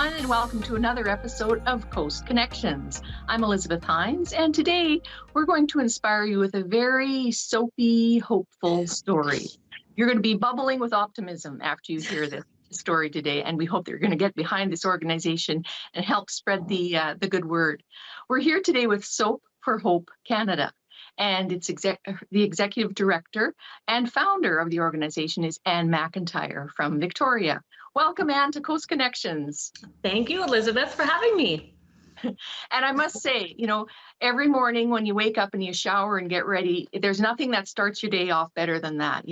everyone, and welcome to another episode of Coast Connections. I'm Elizabeth Hines, and today we're going to inspire you with a very soapy, hopeful story. You're going to be bubbling with optimism after you hear this story today, and we hope that you're going to get behind this organization and help spread the good word. We're here today with Soap for Hope Canada, and the executive director and founder of the organization is Anne McIntyre from Victoria. Welcome, Anne, to Coast Connections. Thank you, Elizabeth, for having me. And I must say, every morning when you wake up and you shower and get ready, there's nothing that starts your day off better than that.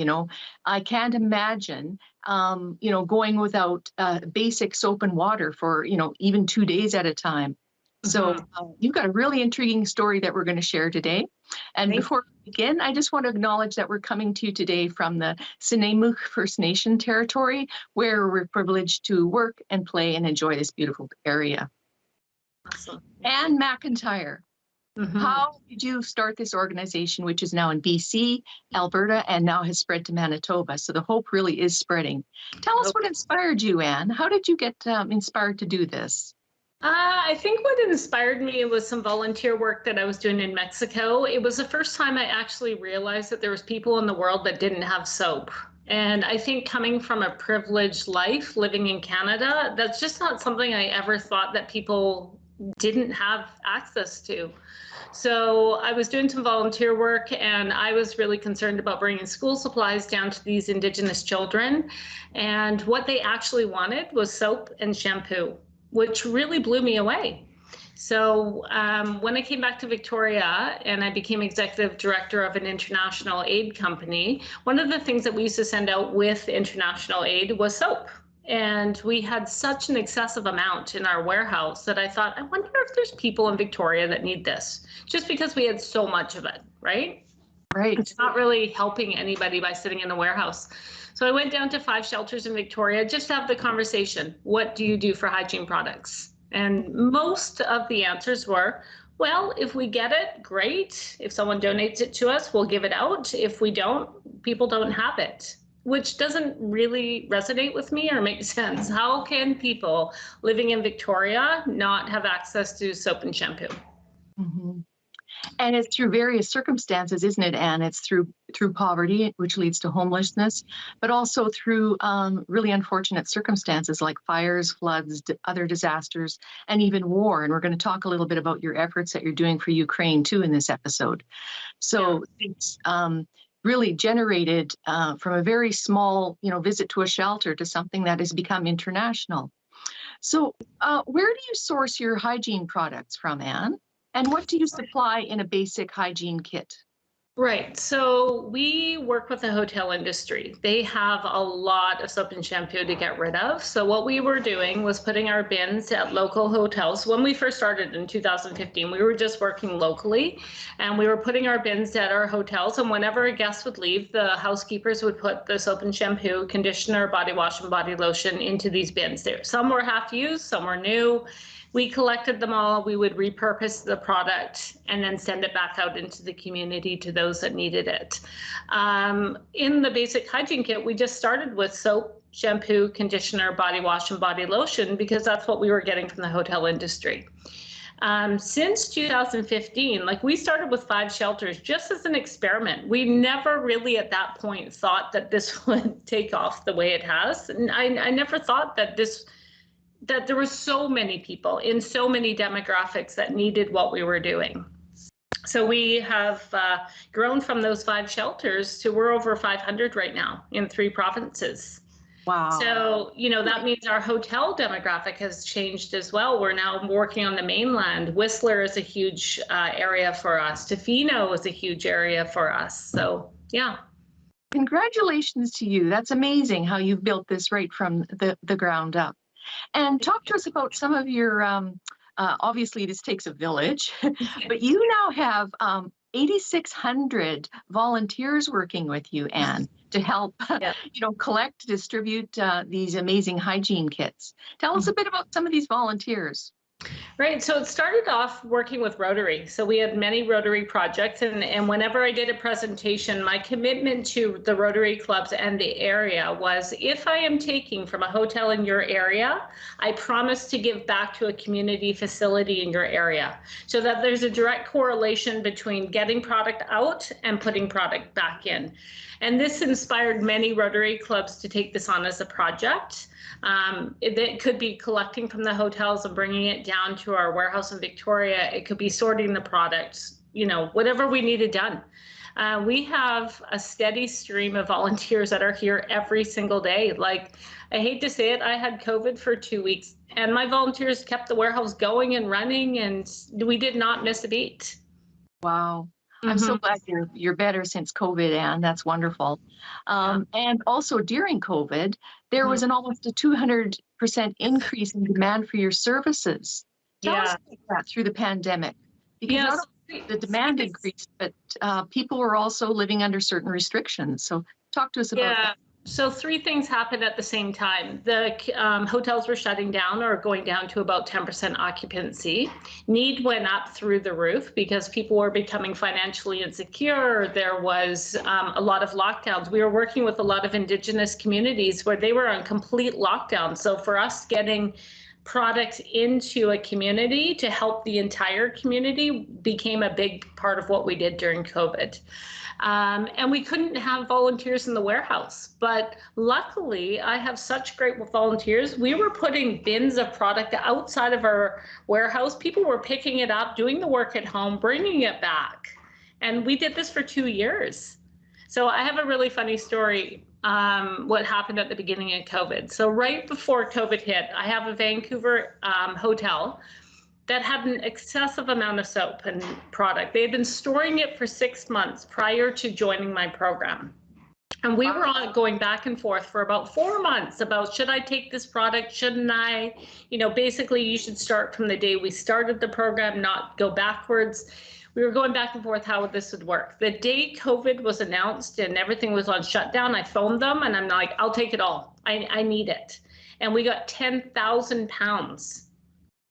I can't imagine, going without basic soap and water for, even 2 days at a time. So you've got a really intriguing story that we're going to share today. And before we begin, I just want to acknowledge that we're coming to you today from the Sineemuk First Nation territory, where we're privileged to work and play and enjoy this beautiful area. Awesome. Anne McIntyre, how did you start this organization, which is now in BC, Alberta, and now has spread to Manitoba? So the hope really is spreading. Tell us what inspired you, Anne. How did you get inspired to do this? I think what inspired me was some volunteer work that I was doing in Mexico. It was the first time I actually realized that there was people in the world that didn't have soap. And I think coming from a privileged life living in Canada, that's just not something I ever thought that people didn't have access to. So I was doing some volunteer work, and I was really concerned about bringing school supplies down to these Indigenous children. And what they actually wanted was soap and shampoo, which really blew me away. So when I came back to Victoria and I became executive director of an international aid company, one of the things that we used to send out with international aid was soap. And we had such an excessive amount in our warehouse that I thought, I wonder if there's people in Victoria that need this, just because we had so much of it, right? Right. It's not really helping anybody by sitting in the warehouse. So I went down to 5 shelters in Victoria just to have the conversation. What do you do for hygiene products? And most of the answers were, well, if we get it, great. If someone donates it to us, we'll give it out. If we don't, people don't have it, which doesn't really resonate with me or make sense. How can people living in Victoria not have access to soap and shampoo? And it's through various circumstances, isn't it, Anne? It's through poverty, which leads to homelessness, but also through really unfortunate circumstances like fires, floods, other disasters, and even war. And we're going to talk a little bit about your efforts that you're doing for Ukraine, too, in this episode. So it's really generated from a very small, visit to a shelter to something that has become international. So where do you source your hygiene products from, Anne? And what do you supply in a basic hygiene kit? Right. So we work with the hotel industry. They have a lot of soap and shampoo to get rid of. So what we were doing was putting our bins at local hotels. When we first started in 2015, we were just working locally, and we were putting our bins at our hotels. And whenever a guest would leave, the housekeepers would put the soap and shampoo, conditioner, body wash, and body lotion into these bins there. Some were half used, some were new. We collected them all, we would repurpose the product and then send it back out into the community to those that needed it. In the basic hygiene kit, we just started with soap, shampoo, conditioner, body wash, and body lotion because that's what we were getting from the hotel industry. Since 2015, we started with 5 shelters just as an experiment. We never really at that point thought that this would take off the way it has. And I never thought that there were so many people in so many demographics that needed what we were doing. So we have grown from those 5 shelters to we're over 500 right now in 3 provinces. Wow. So, that means our hotel demographic has changed as well. We're now working on the mainland. Whistler is a huge area for us. Tofino is a huge area for us. So, yeah. Congratulations to you. That's amazing how you've built this right from the ground up. And talk to us about some of your, obviously this takes a village, but you now have 8,600 volunteers working with you, Anne, to help, collect, distribute these amazing hygiene kits. Tell us a bit about some of these volunteers. Right. So it started off working with Rotary. So we had many Rotary projects, and whenever I did a presentation, my commitment to the Rotary clubs and the area was, if I am taking from a hotel in your area, I promise to give back to a community facility in your area, so that there's a direct correlation between getting product out and putting product back in. And this inspired many Rotary clubs to take this on as a project. It could be collecting from the hotels and bringing it down to our warehouse in Victoria. It could be sorting the products, whatever we needed done. We have a steady stream of volunteers that are here every single day. Like, I hate to say it, I had COVID for 2 weeks, and my volunteers kept the warehouse going and running, and we did not miss a beat. Wow. I'm so glad you're better since COVID, Anne. That's wonderful. And also during COVID, there was an almost a 200% increase in demand for your services. Tell us about that through the pandemic, because not only the demand increased, but people were also living under certain restrictions. So talk to us about that. So 3 things happened at the same time. The hotels were shutting down or going down to about 10% occupancy. Need went up through the roof because people were becoming financially insecure. There was a lot of lockdowns. We were working with a lot of Indigenous communities where they were on complete lockdown. So for us, getting product into a community to help the entire community became a big part of what we did during COVID. And we couldn't have volunteers in the warehouse, but luckily I have such great volunteers. We were putting bins of product outside of our warehouse. People were picking it up, doing the work at home, bringing it back. And we did this for 2 years. So I have a really funny story, what happened at the beginning of COVID. So right before COVID hit, I have a Vancouver hotel that had an excessive amount of soap and product. They had been storing it for 6 months prior to joining my program. And we were on going back and forth for about 4 months about, should I take this product? Shouldn't I? Basically you should start from the day we started the program, not go backwards. We were going back and forth how this would work. The day COVID was announced and everything was on shutdown, I phoned them and I'm like, I'll take it all. I need it. And we got 10,000 pounds.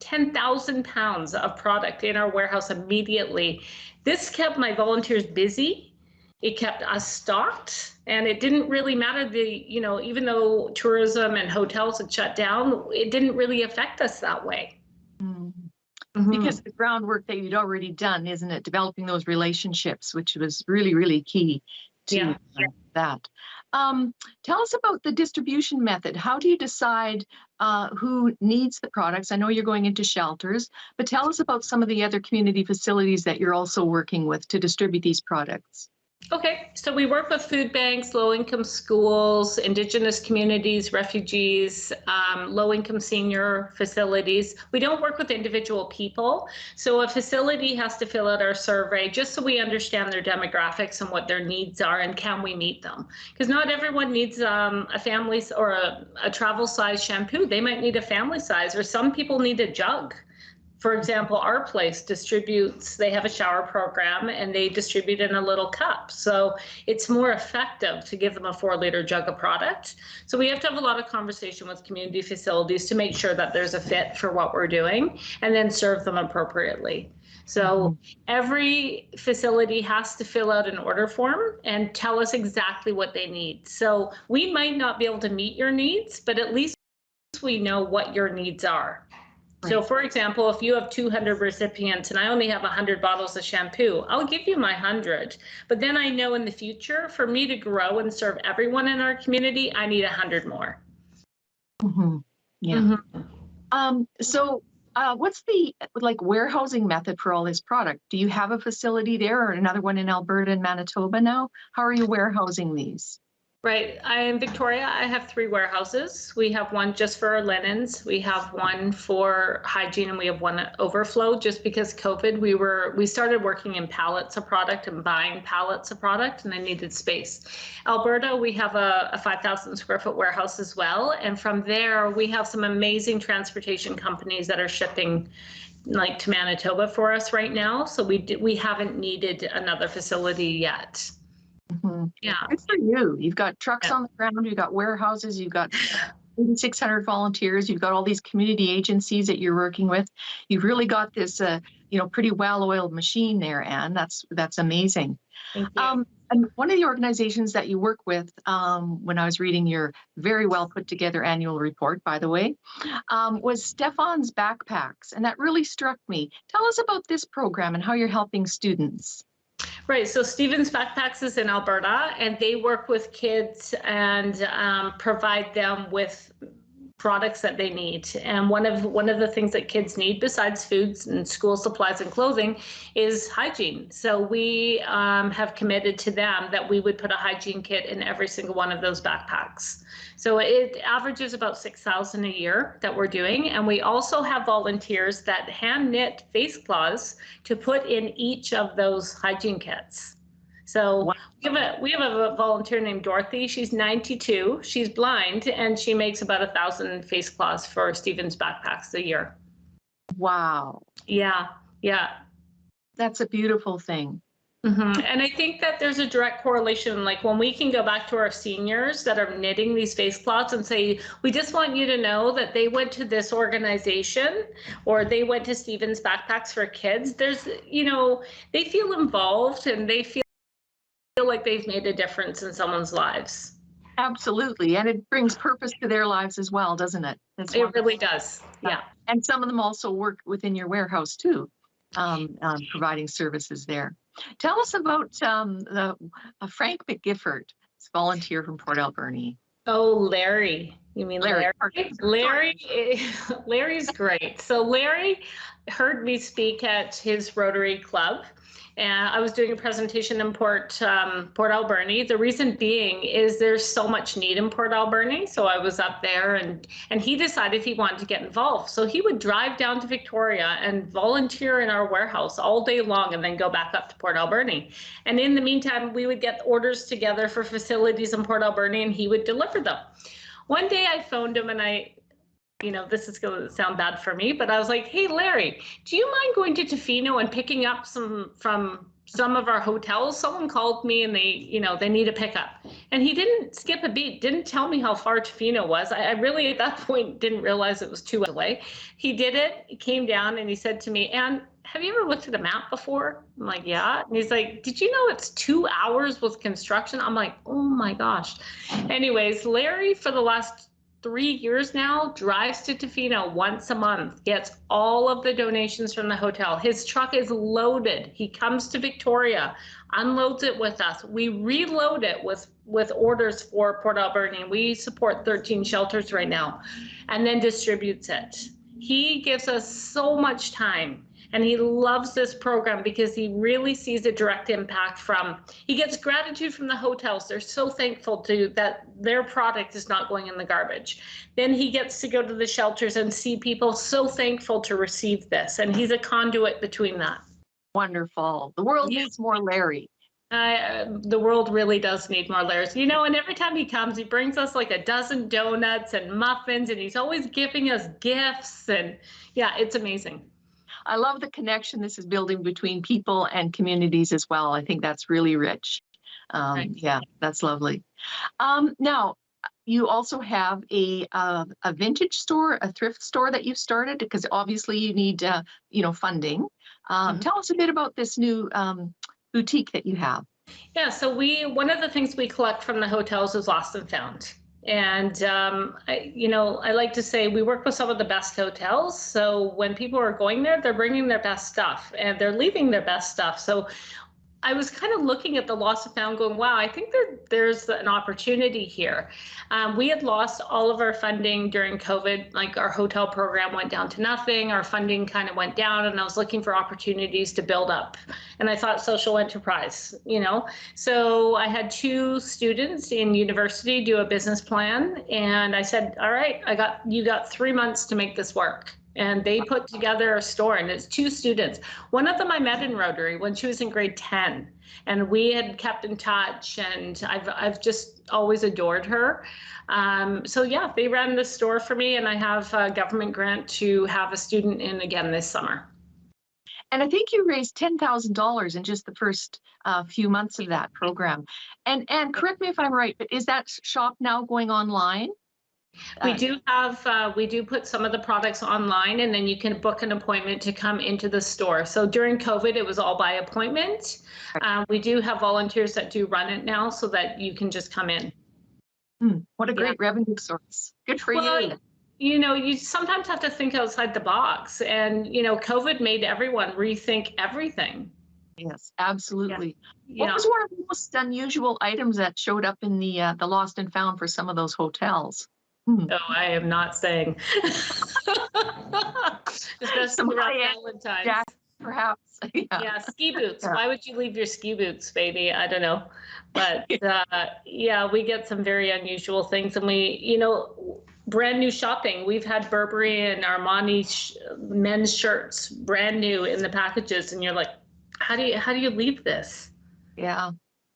10,000 pounds of product in our warehouse immediately. This kept my volunteers busy. It kept us stocked, and it didn't really matter even though tourism and hotels had shut down, it didn't really affect us that way. Because the groundwork that you'd already done, isn't it? Developing those relationships, which was really, really key to that. Tell us about the distribution method. How do you decide who needs the products? I know you're going into shelters, but tell us about some of the other community facilities that you're also working with to distribute these products. Okay, so we work with food banks, low-income schools, Indigenous communities, refugees, low-income senior facilities. We don't work with individual people. So a facility has to fill out our survey just so we understand their demographics and what their needs are and can we meet them. Because not everyone needs a family or a travel size shampoo. They might need a family size, or some people need a jug. For example, our place distributes, they have a shower program and they distribute in a little cup. So it's more effective to give them a 4-liter jug of product. So we have to have a lot of conversation with community facilities to make sure that there's a fit for what we're doing and then serve them appropriately. So every facility has to fill out an order form and tell us exactly what they need. So we might not be able to meet your needs, but at least we know what your needs are. So for example, if you have 200 recipients and I only have 100 bottles of shampoo, I'll give you my 100. But then I know in the future, for me to grow and serve everyone in our community, I need 100 more. So what's the warehousing method for all this product? Do you have a facility there or another one in Alberta and Manitoba now? How are you warehousing these? Right. In Victoria, I have 3 warehouses. We have one just for our linens. We have one for hygiene, and we have one overflow. Just because COVID, we started working in pallets of product and buying pallets of product, and I needed space. Alberta, we have a 5,000 square foot warehouse as well, and from there we have some amazing transportation companies that are shipping to Manitoba for us right now. So we haven't needed another facility yet. Yeah, good for you. You've got trucks on the ground, you've got warehouses, you've got 600 volunteers. You've got all these community agencies that you're working with. You've really got this, pretty well-oiled machine there, Anne. That's amazing. Thank you. And one of the organizations that you work with, when I was reading your very well put together annual report, by the way, was Stefan's Backpacks, and that really struck me. Tell us about this program and how you're helping students. Right, so Stevens Backpacks is in Alberta, and they work with kids and provide them with products that they need. And one of the things that kids need besides foods and school supplies and clothing is hygiene. So we have committed to them that we would put a hygiene kit in every single one of those backpacks. So it averages about 6,000 a year that we're doing. And we also have volunteers that hand knit face cloths to put in each of those hygiene kits. So we have a volunteer named Dorothy. She's 92. She's blind, and she makes about 1,000 face cloths for Stevens Backpacks a year. Wow. Yeah. That's a beautiful thing. Mm-hmm. And I think that there's a direct correlation, like when we can go back to our seniors that are knitting these face cloths and say, we just want you to know that they went to this organization or they went to Stevens Backpacks for Kids. There's, they feel involved and they feel like they've made a difference in someone's lives. Absolutely. And it brings purpose to their lives as well, doesn't it? It really does. Yeah. And some of them also work within your warehouse too, providing services there. Tell us about Frank McGifford, volunteer from Port Alberni. Oh, Larry. You mean Larry? Larry's great. So Larry heard me speak at his Rotary Club. And I was doing a presentation in Port Alberni. The reason being is there's so much need in Port Alberni. So I was up there and he decided he wanted to get involved. So he would drive down to Victoria and volunteer in our warehouse all day long and then go back up to Port Alberni. And in the meantime, we would get orders together for facilities in Port Alberni and he would deliver them. One day I phoned him and this is going to sound bad for me, but I was like, hey, Larry, do you mind going to Tofino and picking up some from some of our hotels? Someone called me and they need a pickup. And he didn't skip a beat, didn't tell me how far Tofino was. I really, at that point, didn't realize it was 2 hours away. He did it, he came down and he said to me, Anne, have you ever looked at a map before? I'm like, yeah. And he's like, did you know it's 2 hours with construction? I'm like, oh my gosh. Anyways, Larry, for the last 3 years now, drives to Tofino once a month, gets all of the donations from the hotel. His truck is loaded. He comes to Victoria, unloads it with us. We reload it with orders for Port Alberni. We support 13 shelters right now, and then distributes it. He gives us so much time. And he loves this program because he really sees a direct impact he gets gratitude from the hotels. They're so thankful that their product is not going in the garbage. Then he gets to go to the shelters and see people so thankful to receive this. And he's a conduit between that. Wonderful. The world needs more Larry. The world really does need more Larrys. And every time he comes, he brings us like a dozen donuts and muffins, and he's always giving us gifts. And yeah, it's amazing. I love the connection this is building between people and communities as well. I think that's really rich. Yeah, that's lovely. Now, you also have a vintage store, a thrift store that you've started, because obviously you need, funding. Tell us a bit about this new boutique that you have. Yeah, so one of the things we collect from the hotels is lost and found. And, I like to say we work with some of the best hotels. So when people are going there, they're bringing their best stuff and they're leaving their best stuff. So I was kind of looking at the lost and found going, wow, I think there's an opportunity here. We had lost all of our funding during COVID. Like our hotel program went down to nothing. Our funding kind of went down, and I was looking for opportunities to build up. And I thought social enterprise, So I had 2 students in university do a business plan. And I said, all right, you got 3 months to make this work. And they put together a store, and it's 2 students. One of them I met in Rotary when she was in grade 10, and we had kept in touch, and I've just always adored her. So yeah, they ran this store for me, and I have a government grant to have a student in again this summer. And I think you raised $10,000 in just the first few months of that program. And correct me if I'm right, but is that shop now going online? We do put some of the products online, and then you can book an appointment to come into the store. So during COVID, it was all by appointment. We do have volunteers that do run it now so that you can just come in. What a great revenue source. Good for you. You sometimes have to think outside the box, and, COVID made everyone rethink everything. Yes, absolutely. Yeah. What was one of the most unusual items that showed up in the lost and found for some of those hotels? Oh, I am not saying. Especially around Valentine's. Jack, perhaps. Yeah, ski boots. Why would you leave your ski boots, baby? I don't know. But we get some very unusual things, and we, brand new shopping. We've had Burberry and Armani men's shirts brand new in the packages, and you're like, how do you leave this? Yeah.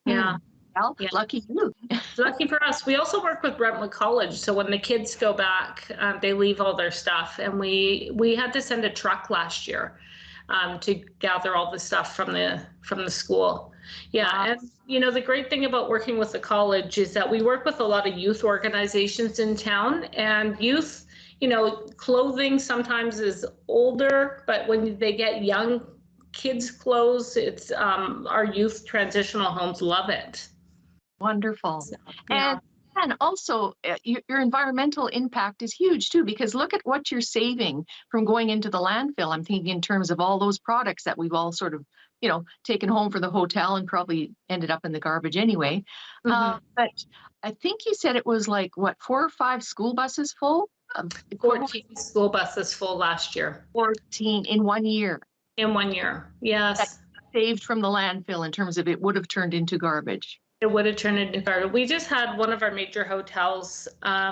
Well, Yeah. lucky you. Lucky for us. We also work with Brentwood College, so when the kids go back, they leave all their stuff, and we had to send a truck last year to gather all the stuff from the school. Yeah, wow. And the great thing about working with the college is that we work with a lot of youth organizations in town, and youth, clothing sometimes is older, but when they get young kids' clothes, it's our youth transitional homes love it. Wonderful. So, yeah. And also your environmental impact is huge too, because look at what you're saving from going into the landfill. I'm thinking in terms of all those products that we've all sort of, taken home for the hotel and probably ended up in the garbage anyway. But I think you said it was like, 4 or 5 school buses full? 14 school buses full last year. 14 in 1 year. In 1 year, yes. That saved from the landfill in terms of it would have turned into garbage. It would have turned into garbage. We just had one of our major hotels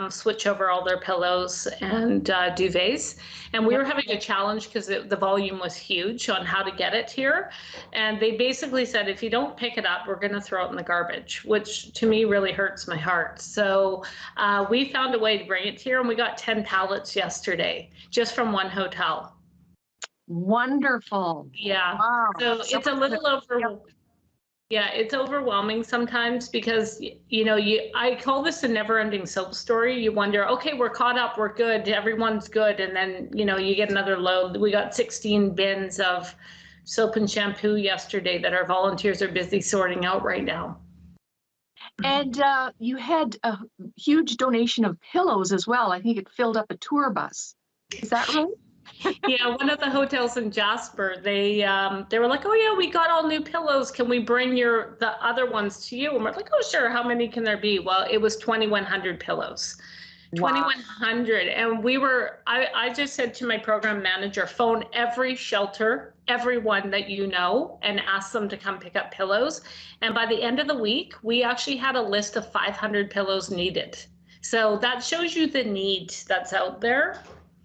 switch over all their pillows and duvets. And we were having a challenge because the volume was huge on how to get it here. And they basically said, if you don't pick it up, we're going to throw it in the garbage, which to me really hurts my heart. So we found a way to bring it here, and we got 10 pallets yesterday just from one hotel. Wonderful. Yeah. Wow. So it's a little overwhelming. Yeah, it's overwhelming sometimes because, I call this a never-ending soap story. You wonder, okay, we're caught up, we're good, everyone's good. And then, you get another load. We got 16 bins of soap and shampoo yesterday that our volunteers are busy sorting out right now. And you had a huge donation of pillows as well. I think it filled up a tour bus. Is that right? Yeah, one of the hotels in Jasper, they were like, oh yeah, we got all new pillows. Can we bring the other ones to you? And we're like, oh sure. How many can there be? Well, it was 2,100 pillows. Wow. 2,100. And I just said to my program manager, phone every shelter, everyone that you know, and ask them to come pick up pillows. And by the end of the week, we actually had a list of 500 pillows needed. So that shows you the need that's out there.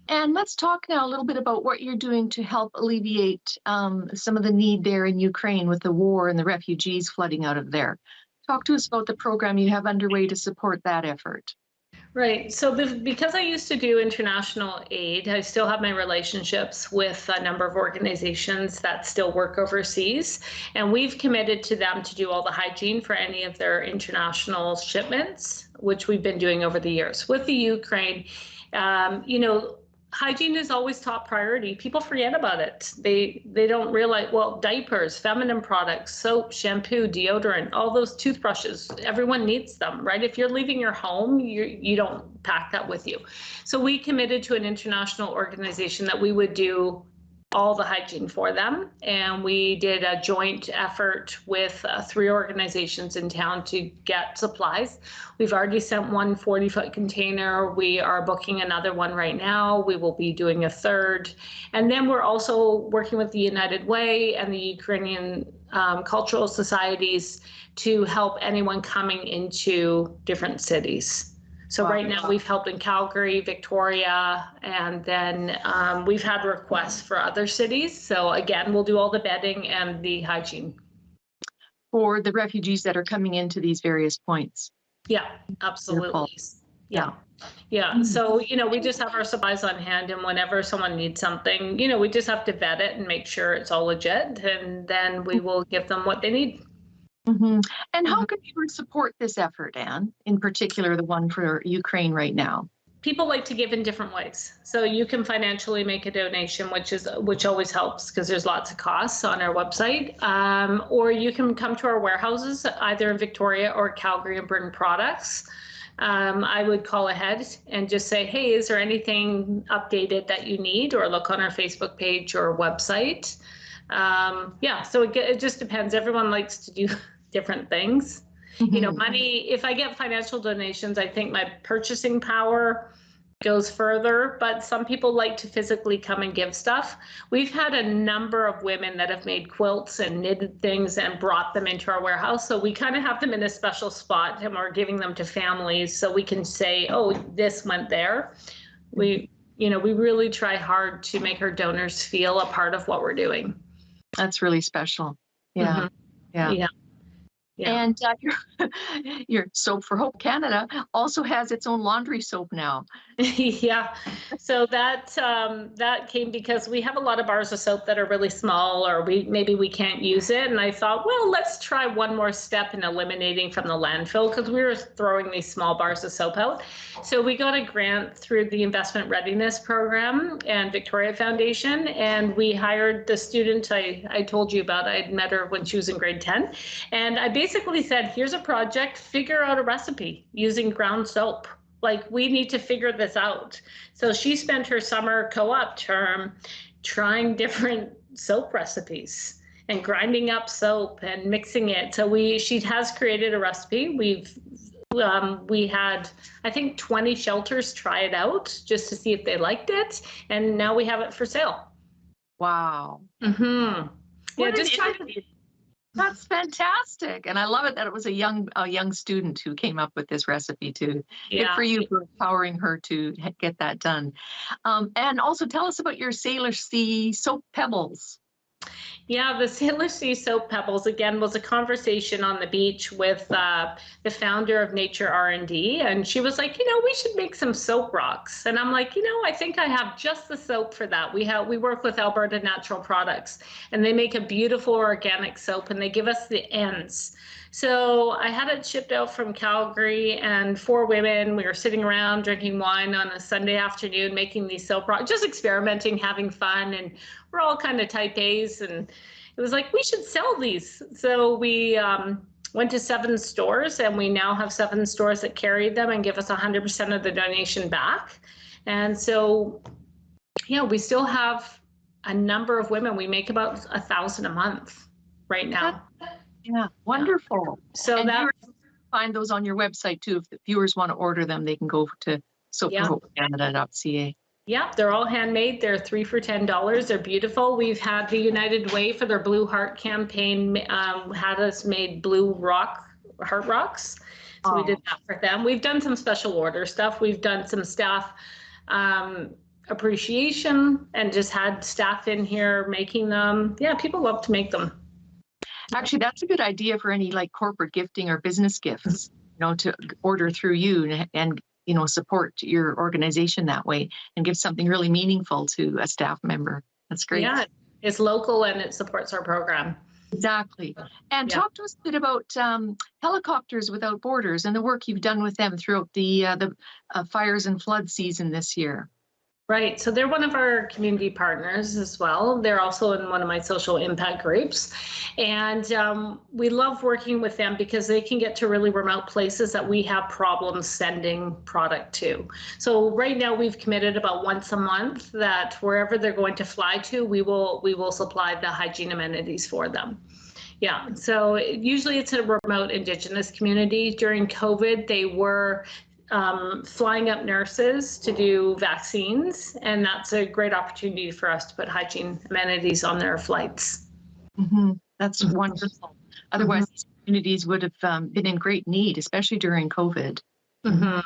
And let's talk now a little bit about what you're doing to help alleviate some of the need there in Ukraine with the war and the refugees flooding out of there. Talk to us about the program you have underway to support that effort. Right. So because I used to do international aid, I still have my relationships with a number of organizations that still work overseas. And we've committed to them to do all the hygiene for any of their international shipments, which we've been doing over the years. With the Ukraine, hygiene is always top priority. People forget about it. They don't realize, diapers, feminine products, soap, shampoo, deodorant, all those toothbrushes, everyone needs them, right? If you're leaving your home, you don't pack that with you. So we committed to an international organization that we would do all the hygiene for them. And we did a joint effort with 3 organizations in town to get supplies. We've already sent one 40-foot container. We are booking another one right now. We will be doing a third. And then we're also working with the United Way and the Ukrainian cultural societies to help anyone coming into different cities. So right now we've helped in Calgary, Victoria, and then we've had requests for other cities. So again, we'll do all the bedding and the hygiene. For the refugees that are coming into these various points. Yeah, absolutely. Yeah. So, we just have our supplies on hand, and whenever someone needs something, we just have to vet it and make sure it's all legit, and then we will give them what they need. Mm-hmm. And how can you support this effort, Anne, in particular, the one for Ukraine right now? people like to give in different ways. So you can financially make a donation, which always helps because there's lots of costs on our website. Or you can come to our warehouses either in Victoria or Calgary and bring products. I would call ahead and just say, hey, is there anything updated that you need? Or look on our Facebook page or website. Yeah, so it just depends. Everyone likes to do different things. You know, money, if I get financial donations, I think my purchasing power goes further, but some people like to physically come and give stuff. We've had a number of women that have made quilts and knitted things and brought them into our warehouse. So we kind of have them in a special spot and we're giving them to families so we can say, oh, this went there. We really try hard to make our donors feel a part of what we're doing. That's really special. Yeah. Yeah. Yeah. And your Soap for Hope Canada also has its own laundry soap now. Yeah, so that came because we have a lot of bars of soap that are really small, or maybe we can't use it. And I thought, well, let's try one more step in eliminating from the landfill because we were throwing these small bars of soap out. So we got a grant through the Investment Readiness Program and Victoria Foundation, and we hired the student I told you about. I'd met her when she was in grade 10, and I basically said, here's a project, figure out a recipe using ground soap. Like, we need to figure this out. So she spent her summer co-op term trying different soap recipes and grinding up soap and mixing it. So she has created a recipe. We had, I think, 20 shelters try it out just to see if they liked it. And now we have it for sale. Wow. Mm-hmm. Yeah, just try to. That's fantastic. And I love it that it was a young student who came up with this recipe too. Yeah. Good for you for empowering her to get that done. And also tell us about your Sailor Sea soap pebbles. Yeah, the Sailor Sea soap pebbles, again, was a conversation on the beach with the founder of Nature R&D. And she was like, we should make some soap rocks. And I'm like, I think I have just the soap for that. We work with Alberta Natural Products, and they make a beautiful organic soap, and they give us the ends. So I had it shipped out from Calgary, and 4 women, we were sitting around drinking wine on a Sunday afternoon, making these soap rocks, just experimenting, having fun. And we're all kind of type A's, and it was like, we should sell these. So we went to 7 stores, and we now have 7 stores that carry them and give us 100% of the donation back. And so, we still have a number of women. We make about 1,000 a month right now. Yeah, wonderful. So and that find those on your website too. If the viewers want to order them, they can go to soapforhopecanada.ca. Yeah, they're all handmade. They're 3 for $10. They're beautiful. We've had the United Way for their Blue Heart campaign had us made blue heart rocks. So we did that for them. We've done some special order stuff. We've done some staff appreciation and just had staff in here making them. Yeah, people love to make them. Actually, that's a good idea for any corporate gifting or business gifts, to order through you and support your organization that way and give something really meaningful to a staff member. That's great. Yeah, it's local and it supports our program. Exactly. And talk to us a bit about Helicopters Without Borders and the work you've done with them throughout the fires and flood season this year. Right. So they're one of our community partners as well. They're also in one of my social impact groups. And we love working with them because they can get to really remote places that we have problems sending product to. So right now we've committed about once a month that wherever they're going to fly to, we will supply the hygiene amenities for them. Yeah, so usually it's a remote Indigenous community. During COVID, they were flying up nurses to do vaccines, and that's a great opportunity for us to put hygiene amenities on their flights. Mm-hmm. That's wonderful. Otherwise, these communities would have been in great need, especially during COVID. Mm-hmm.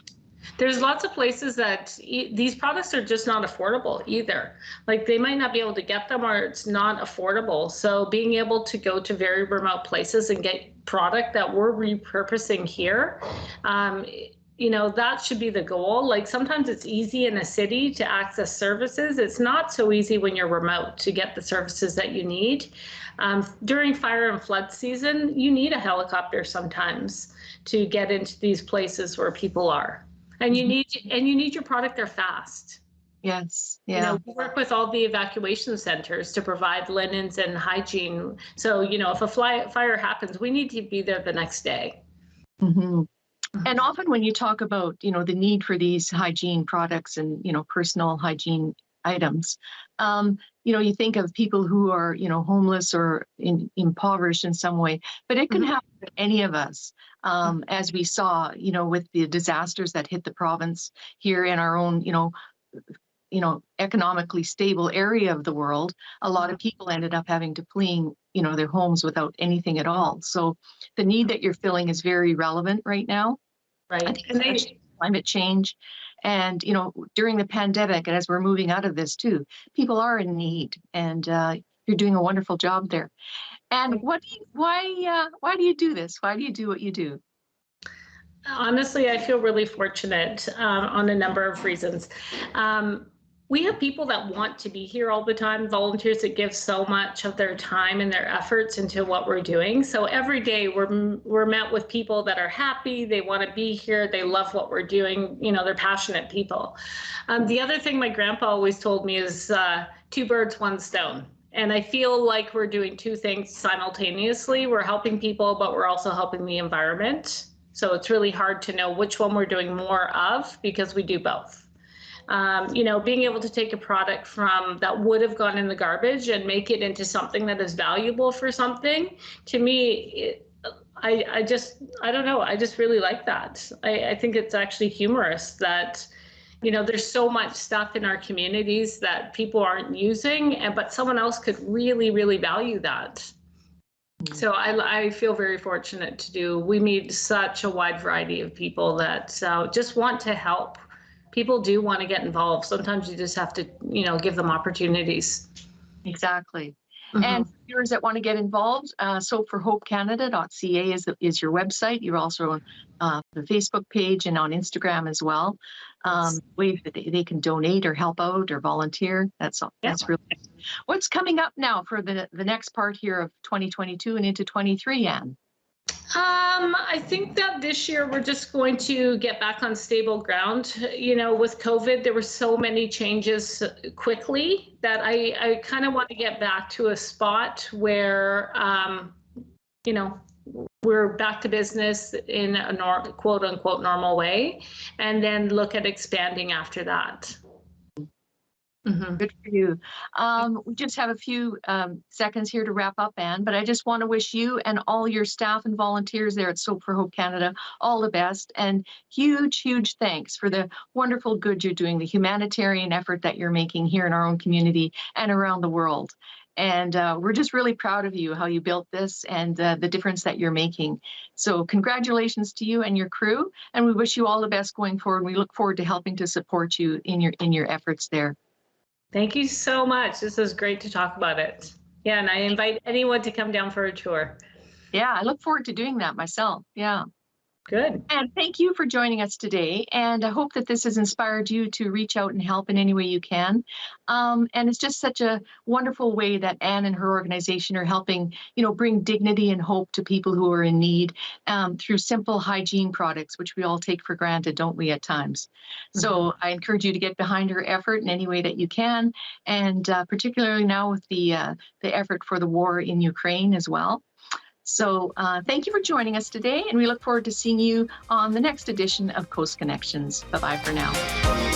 There's lots of places that these products are just not affordable either. Like, they might not be able to get them, or it's not affordable. So being able to go to very remote places and get product that we're repurposing here, that should be the goal. Like, sometimes it's easy in a city to access services. It's not so easy when you're remote to get the services that you need. During fire and flood season, you need a helicopter sometimes to get into these places where people are. and you need your product there fast. Yes. You Yeah. know, we work with all the evacuation centers to provide linens and hygiene. So, you know, if a fire happens, we need to be there the next day. Hmm. And often when you talk about, the need for these hygiene products and, personal hygiene items, you think of people who are, homeless or impoverished in some way, but it can happen to any of us. As we saw, with the disasters that hit the province here in our own, economically stable area of the world, a lot of people ended up having to fleeing, their homes without anything at all. So the need that you're filling is very relevant right now. I Right. think especially climate change and, during the pandemic, and as we're moving out of this too, people are in need, and you're doing a wonderful job there. And why do you do this? Why do you do what you do? Honestly, I feel really fortunate on a number of reasons. We have people that want to be here all the time, volunteers that give so much of their time and their efforts into what we're doing. So every day we're met with people that are happy, they want to be here, they love what we're doing, they're passionate people. The other thing my grandpa always told me is 2 birds, 1 stone. And I feel like we're doing 2 things simultaneously. We're helping people, but we're also helping the environment. So it's really hard to know which one we're doing more of, because we do both. Being able to take a product from that would have gone in the garbage and make it into something that is valuable for something, to me, I don't know. I just really like that. I think it's actually humorous that, there's so much stuff in our communities that people aren't using, but someone else could really, really value that. So I feel very fortunate we meet such a wide variety of people that just want to help. People do want to get involved. Sometimes you just have to, give them opportunities. Exactly. And for viewers that want to get involved, soapforhopecanada.ca is your website. You're also on the Facebook page and on Instagram as well. Ways that they can donate or help out or volunteer. That's really. What's coming up now for the next part here of 2022 and into 23, Anne? I think that this year we're just going to get back on stable ground. With COVID, there were so many changes quickly that I kind of want to get back to a spot where, we're back to business in a quote unquote normal way, and then look at expanding after that. Good for you. We just have a few seconds here to wrap up, Anne, but I just want to wish you and all your staff and volunteers there at Soap for Hope Canada all the best, and huge, huge thanks for the wonderful good you're doing, the humanitarian effort that you're making here in our own community and around the world. And we're just really proud of you, how you built this and the difference that you're making. So congratulations to you and your crew, and we wish you all the best going forward. We look forward to helping to support you in your efforts there. Thank you so much. This is great to talk about it. Yeah, and I invite anyone to come down for a tour. Yeah, I look forward to doing that myself. Yeah. Good. And thank you for joining us today. And I hope that this has inspired you to reach out and help in any way you can. And it's just such a wonderful way that Anne and her organization are helping, bring dignity and hope to people who are in need through simple hygiene products, which we all take for granted, don't we, at times? So I encourage you to get behind her effort in any way that you can, and particularly now with the effort for the war in Ukraine as well. So thank you for joining us today, and we look forward to seeing you on the next edition of Coast Connections. Bye-bye for now.